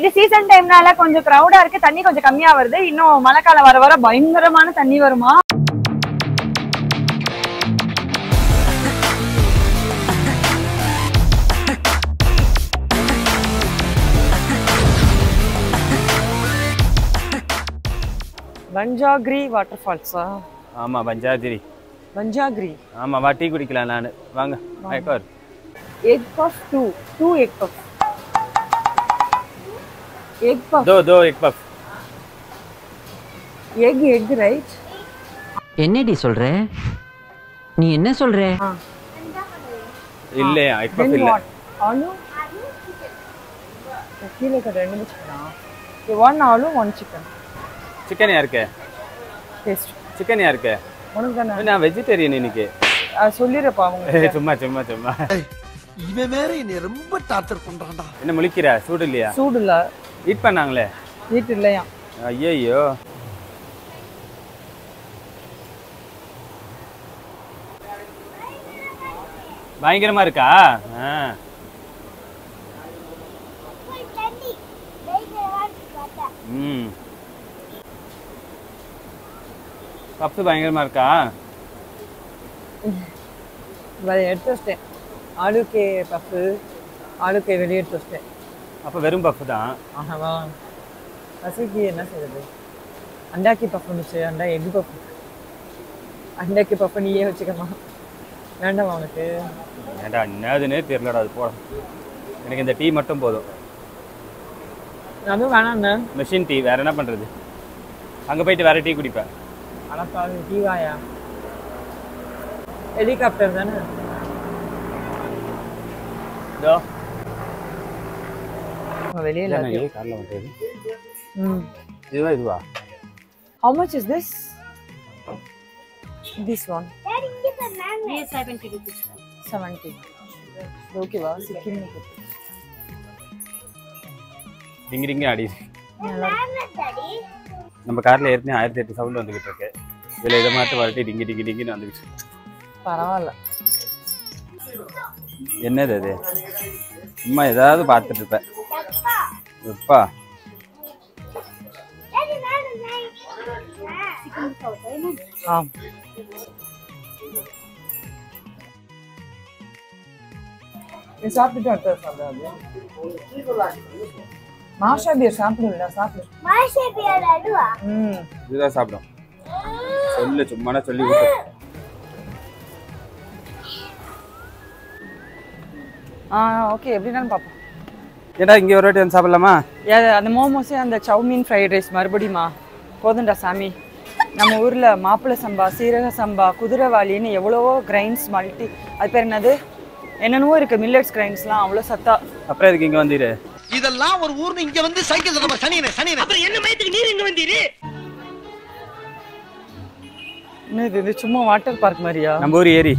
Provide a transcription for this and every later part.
இது சீசன் டைம்னால கொஞ்சம் கிரவுடா இருக்கு, தண்ணி கொஞ்சம் கம்மியா வருது. இன்னும் மழைக்காலம் வர வர பயங்கரமான தண்ணி வருமா. பஞ்சாகிரி வாட்டர் ஃபால்ஸா? ஆமா, பஞ்சாகிரி. பஞ்சாகிரி. ஆமா, வா டீ குடிக்கலாம். நான் வாங்க. Egg puff 2 egg puff. Egg puff. दो egg puff. Egg right? என்னடி சொல்ற? நீ என்ன சொல்ற? இல்ல egg puff இல்ல. ஆலு கீழே கட ரெண்டு சிக்கனா? one aloo one chicken. chicken யாருக்கு? டேஸ்ட். chicken யாருக்கு? உனக்கு தான. நான் வெஜிடேரியன் இன்னைக்கு. சொல்லிரப்பா அவங்க. சும்மா. இவன் வேற என்ன ரொம்ப டார்ச்சர் பண்றான்டா. என்ன முழிக்கிற? சூடு இல்லையா? சூடு இல்ல. ஈட் பண்ணாங்களே. ஈட் இல்லையா? ஐயோ. பயங்கரமா இருக்கா? பப்ஸ் பயங்கரமா இருக்கா? எடுத்து வச்சிட்டேன். ஆலுக்கே பஃப், ஆலுக்கே வெளியே எடுத்து வச்சிட்டேன். அப்ப வெறும் பஃப் தான். ஆஹாவா. பசிக்கு என்ன செய்யறது? அண்டாக்கி பஃப் வந்துச்சு. அண்டா எக் பஃப். அண்டாக்கி பஃப் நீயே வச்சுக்கமா. வேண்டாமா உனக்கு? ஏண்டா என்னதுன்னே தெரியலடா. அது போட எனக்கு இந்த டீ மட்டும் போதும். அதுவும் வேணாண்ணே. Machine tea. வேற என்ன பண்றது? அங்க போயிட்டு வேற டீ குடிப்பேன். அடப்பா டீ வாயா. ஹெலிகாப்டர் தானே. இதோ வெளியில கார்ல வந்தது. இதுவா? How much is this? This one. 70 rupees. 70. Okay வா? சிக்கிம் டிங் ஆடி. நம்ம கார்ல ஏற்கனவே 1008 சவுண்ட் வந்துகிட்டு இருக்கு. இதுல இதை மாட்டு வரட்டி டிங்கின்னு வந்துகிட்டு. பரவாயில்ல. என்னது அது? சும்மா ஏதாவது பார்த்துட்டு இருப்பேன். எப்பா சாப்பிட்டு அடுத்த சாப்பிடாது. மாஷா பியர் சாப்பிடுல. சாப்பிடு. மாஷா பியர் அதுவா? இதுதான் சாப்பிடும். சும்மா சொல்லி விட்டு. ஓகே, எப்படினாலும் பார்ப்போம். ஏடா இங்கே ஒரு வாட்டி வந்து சாப்பிடலாமா? அந்த மோமோஸு, அந்த சவுமீன் ஃப்ரைட் ரைஸ் மறுபடியுமா? போதுண்டா சாமி. நம்ம ஊரில் மாப்பிள்ளை சம்பா, சீரக சம்பா, குதிரைவாளின்னு எவ்வளவோ கிரைன்ஸ் மல்டி, அது பேர் என்னது, என்னென்னவோ இருக்குது மில்லட்ஸ் கிரைன்ஸ்லாம். அவ்வளோ சத்தா. அப்புறம் இதுக்கு இங்கே வந்தீரு? இதெல்லாம் ஒரு ஊர்னு இங்கே வந்து சைக்கிள் நம்ம சனியனே. அப்புறம் என்ன மயத்துக்கு நீர் இங்கே வந்தீரு? என்னது இது? சும்மா வாட்டர் பார்க் மாதிரியா? நம்ம ஊர் ஏரி.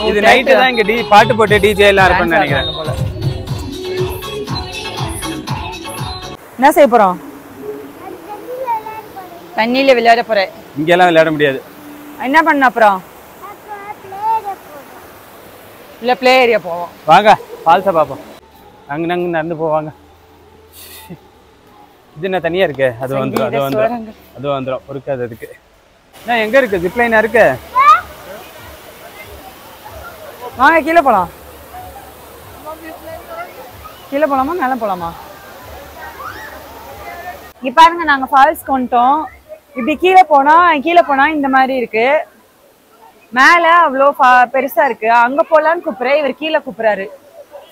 இது நைட்டு தான் இங்க பாட்டு போட்டு டிஜே எல்லாம் இருப்பான்னு நினைக்கிறேன். என்ன செய்ய போறோம்? தண்ணியில விளையாட போறேன். இங்க எல்லாம் விளையாட முடியாது. என்ன பண்ண அப்புறம்? இல்ல பிளே ஏரியா போவோம். வாங்க ஃபால்ஸா பாப்போம். அங்க நடந்து போவாங்க. இது என்ன தனியா இருக்கு? அது வந்துரும் பொறுக்காது அதுக்கு. நான் எங்க இருக்கு? ஜிப்லைனா இருக்கு. வாங்க கீழே போலாம். கீழே போலாமா மேலே போலாமா? இங்க பாருங்க, நாங்க ஃபால்ஸ்க்கு வந்துட்டோம். இப்படி கீழே போனா இந்த மாதிரி இருக்கு. மேல அவ்வளோ பெருசா இருக்கு. அங்க போலான்னு கூப்பிடுறேன், இவர் கீழே கூப்பிடுறாரு.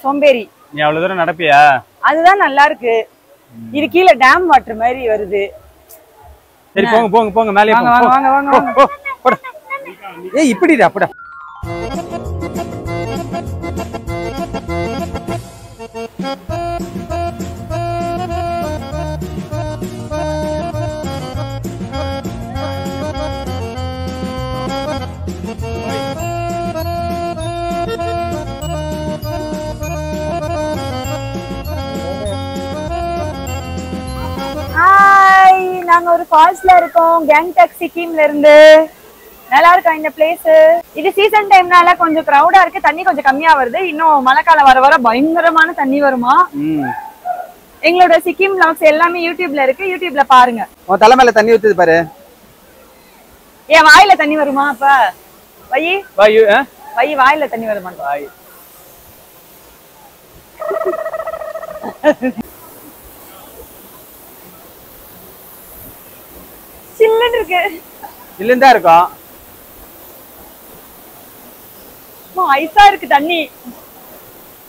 சோம்பேறி. நீ அவ்வளவு தூரம் நடப்பியா? அதுதான் நல்லா இருக்கு. இது கீழே டேம் வாட்டர் மாதிரி வருது. சரி போங்க மேலே வாங்க. ஏய் இப்படிடா அப்படா. நாங்க ஒரு ஃபால்ஸ்ல இருக்கோம், கேங்டாக் சிக்கிம்ல இருந்து. நல்லா இருக்கா இந்த பிளேஸ்? இது சீசன் டைம்னால கொஞ்சம் கிரௌடா இருக்கு, தண்ணி கொஞ்சம் கம்மியா வருது. இன்னும் மழைக்காலம் வர வர பயங்கரமான தண்ணி வருமா. எங்களோட சிக்கிம் vlogs எல்லாமே யூடியூப்ல இருக்கு, யூடியூப்ல பாருங்க. உன் தலை மேல தண்ணி ஊத்துது பாரு. ஏன் வாயில தண்ணி வருமா? அப்ப வை வாயில தண்ணி வருமா? சில்லுன்னு இருக்கு. இல்லைன்னு தான் இருக்கும். ஐஸா இருக்கு தண்ணி.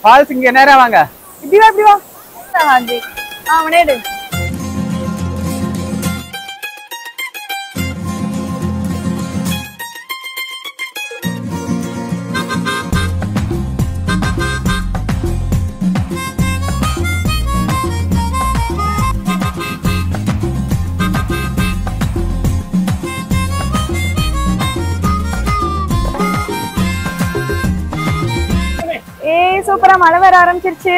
ஃபால்ஸ் இங்க நேரா வாங்க. இப்படி வா இப்படி வா. அவனே எடு. சூப்பரா மழை வர ஆரம்பிச்சிருச்சு.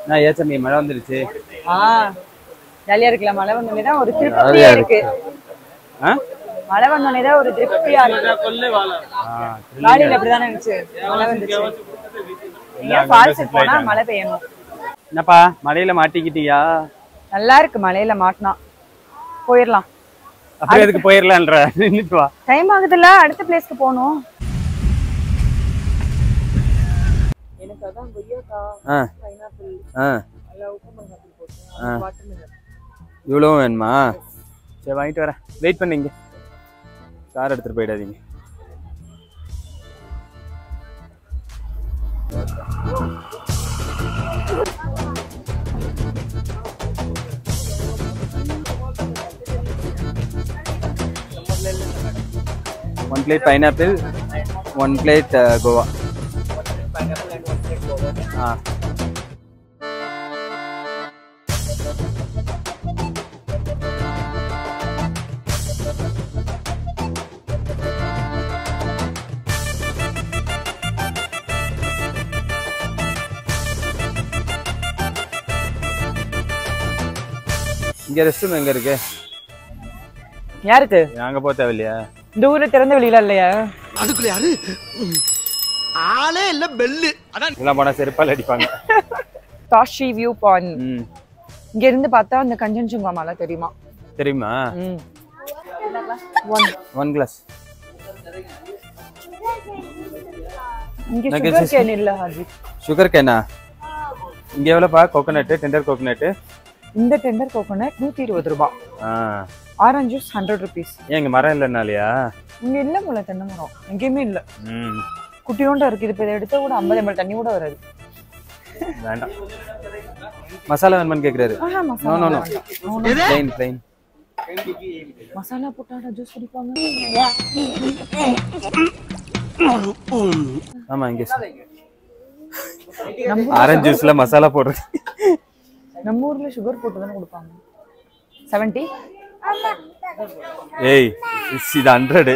நான் ஏச்சமி மழை வந்துருச்சு. ஜாலியா இருக்குல்ல, மழை வந்தோடனே தான் ஒரு திருப்தியா இருக்கு. மழை வந்தோடனே தான் ஒரு திருப்தியா இருக்கு. காலையில அப்படிதானே இருந்துச்சு, மழை வந்துச்சு. ஃபால்ஸுக்கு போனா மழை பெய்யணும். என்னப்பா மழையில மாட்டிக்கிட்டியா? நல்லா இருக்கு, மழையில மாட்டினா போயிடலாம். அப்படியே அதுக்கு போயிடலான்ற நின்னுட்டு வா. டைம் ஆகுதுல்ல, அடுத்த பிளேஸ்க்கு போகணும். எனக்கு அதான் கொய்யாக்கா, பைனாப்பிள், இவ்வளோ வேணுமா? சரி வாங்கிட்டு வரேன், வெயிட் பண்ணீங்க. கார் எடுத்துட்டு போயிடாதீங்க. One plate pineapple, one plate guava. இங்க ரெஸ்ட் ரூம் எங்க இருக்கு? யாருக்கு? நாங்க போக தேவையில்லையா? இந்த ஊர்ல திறந்த வெளியில இல்லையா? அதுக்குள்ள யாரு? ஆளே இல்ல பெல்லு. அதான் எல்லாம் போனா செருப்பால் அடிப்பாங்க. Tashi view point. இங்க இருந்து பார்த்தா அந்த கஞ்சன்சுங்கா மலை தெரியுமா? தெரியுமா? One glass. இங்க சுகர் கேன் இல்ல ஹாஜி. சுகர் கேனா? இங்க எவ்வளவுப்பா கோகனட், டெண்டர் கோகனட்? இந்த டெண்டர் கோகனட் 120 ரூபாய். Orange juice 100 rupees. ஏங்க மரம் இல்லனாலயா? இங்க இல்ல போல தென்னை மரம் எங்கேயுமே இல்ல. குட்டியோண்டா இருக்கு. இது இதை எடுத்தா கூட 50 ml தண்ணி கூட வராது. வேண்டாம். மசாலா வேணும்னு கேக்குறாரு. No no no. Plain plain. Masala போட்டாடா ஜூஸ் குடிப்பாங்க. ஆமா இங்க ஆரஞ்சு ஜூஸ்ல மசாலா போடுறது. நம்ம ஊர்ல சுகர் போட்டு தான கொடுப்பாங்க. 70. ஏய் இது 100.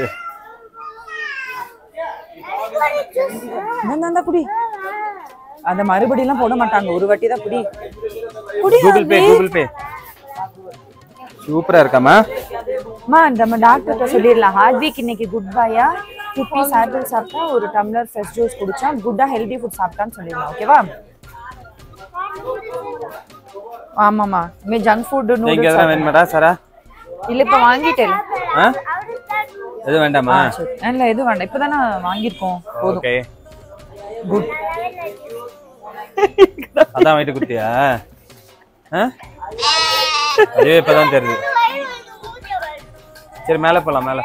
நான் குடி. அந்த மறுபடி எல்லாம் போட மாட்டாங்க, ஒரு வாட்டி தான் குடி. Google Pay. சூப்பரா இருக்காமா? அம்மா நம்ம டாக்டர்கிட்ட சொல்லிடலாம், ஹார்ட்விக் இன்னைக்கு குட் பாயா, 2 பீஸ் ஆப்பிள் சாப்பிட்டா, ஒரு டம்ளர் ஃப்ரெஷ் ஜூஸ் குடிச்சா, குட்டா ஹெல்தி ஃபுட் சாப்பிட்டான்னு சொல்லிடலாம். ஓகேவா? ஆமாமா. மே ஜங்க் ஃபுட் நூடுல்ஸ் நீங்க எதனா வேணுமாடா சரா? இல்ல இப்ப வாங்கிட்டேன். எது வேண்டாமா? இல்ல எது வேண்டாம், இப்பதானே வாங்கிருக்கோம். Okay good. அதான் வாங்கிட்டு குடுத்தியா? அதே இப்பதான் தெரியுது. சரி மேல போலாம். மேல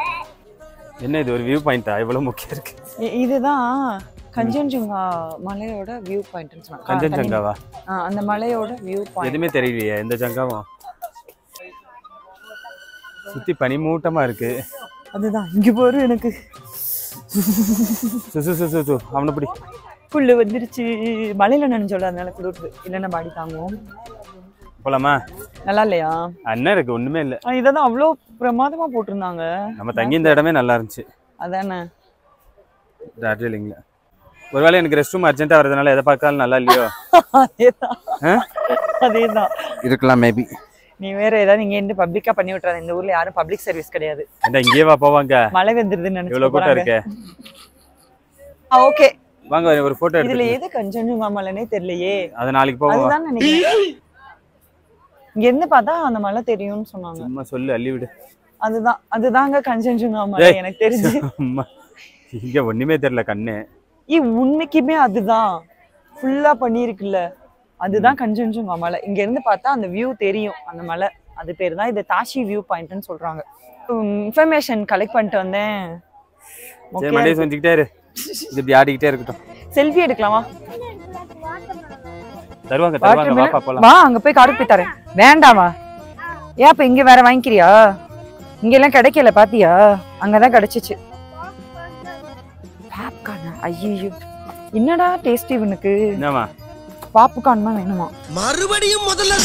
என்ன இது ஒரு வியூ பாயிண்டா? இவ்வளவு முக்கியம் இருக்கு. இதுதான் கஞ்சன்ஜுங்கா மலையோட வியூ பாயிண்ட்னு சொன்னாங்க. கஞ்சன்ஜங்காவா? அந்த மலையோட வியூ பாயிண்ட். எதுவுமே தெரியலையே இந்த ஜங்காவும். சுத்தி பனிமூட்டமா இருக்கு. அதுதான் இங்க போற எனக்கு அவனை பிடி. புல்லு வந்துருச்சு. மலையில நனைஞ்சோல, அதனால குளிருது. இல்லைன்னா பாடி தாங்குவோம். போலாமா? நல்லா இல்லையா? அண்ணன் இருக்கு, ஒண்ணுமே இல்ல. இதான் அவ்வளோ பிரமாதமா போட்டிருந்தாங்க. நம்ம தங்கி இந்த இடமே நல்லா இருந்துச்சு. அதானே டார்ஜிலிங்ல. ஒருவேளை எனக்கு ரெஸ்ட் ரூம் அர்ஜென்ட்டா வரதுனால எதை பார்த்தாலும் நல்லா இல்லையோ? அதேதான் இருக்கலாம் மேபி. நீ வேற ஏதாவது இங்க இருந்து பப்ளிக்கா பண்ணி விட்டுறாத. இந்த ஊர்ல யாரும் பப்ளிக் சர்வீஸ் கிடையாது. ஏண்டா இங்கே வா போவாங்க. மழை வந்துருதுன்னு இவ்வளவு கூட்டம் நினைச்சு இருக்கே. ஓகே வாங்க ஒரு போட்டோ எடுத்து. இதுல எது கஞ்சன்ஜுங்கா மலைனே தெரியலையே. அது நாளைக்கு போவோம். அதுதான் நினைக்கிறேன். இங்க இருந்து பார்த்தா அந்த மலை தெரியும்னு சொன்னாங்க. சும்மா சொல்லு அள்ளி விடு. அதுதாங்க கஞ்சன்ஜுங்கா மலை எனக்கு தெரிஞ்சு. இங்க ஒண்ணுமே தெரியல கண்ணு. உண்மைக்குமே அதுதான் ஃபுல்லா பண்ணிருக்குல்ல. அதுதான் கஞ்சன்ஜுங்கா மலை. இங்க இருந்து பார்த்தா அந்த வியூ தெரியும் அந்த மலை. அது பேர் தான் இது தாஷி வியூ பாயிண்ட்னு சொல்றாங்க. இன்ஃபர்மேஷன் கலெக்ட் பண்ணிட்டு வந்தேன். சரி மண்டே செஞ்சுக்கிட்டே இரு. இது இப்படி ஆடிக்கிட்டே இருக்கட்டும். செல்ஃபி எடுக்கலாமா? தருவாங்க வாப்பா போலாம். வா அங்க போய் காருக்கு போய் தரேன். வேண்டாமா? ஏன் அப்ப இங்க வேற வாங்கிக்கிறியா? இங்க எல்லாம் கிடைக்கல பாத்தியா? அங்கதான் கிடைச்சிச்சு. பாப்கார்ன். ஐயோ என்னடா டேஸ்டி இவனுக்கு. என்னமா பாப்கார்ன் தான் வேணுமா? மறுபடியும் முதல்ல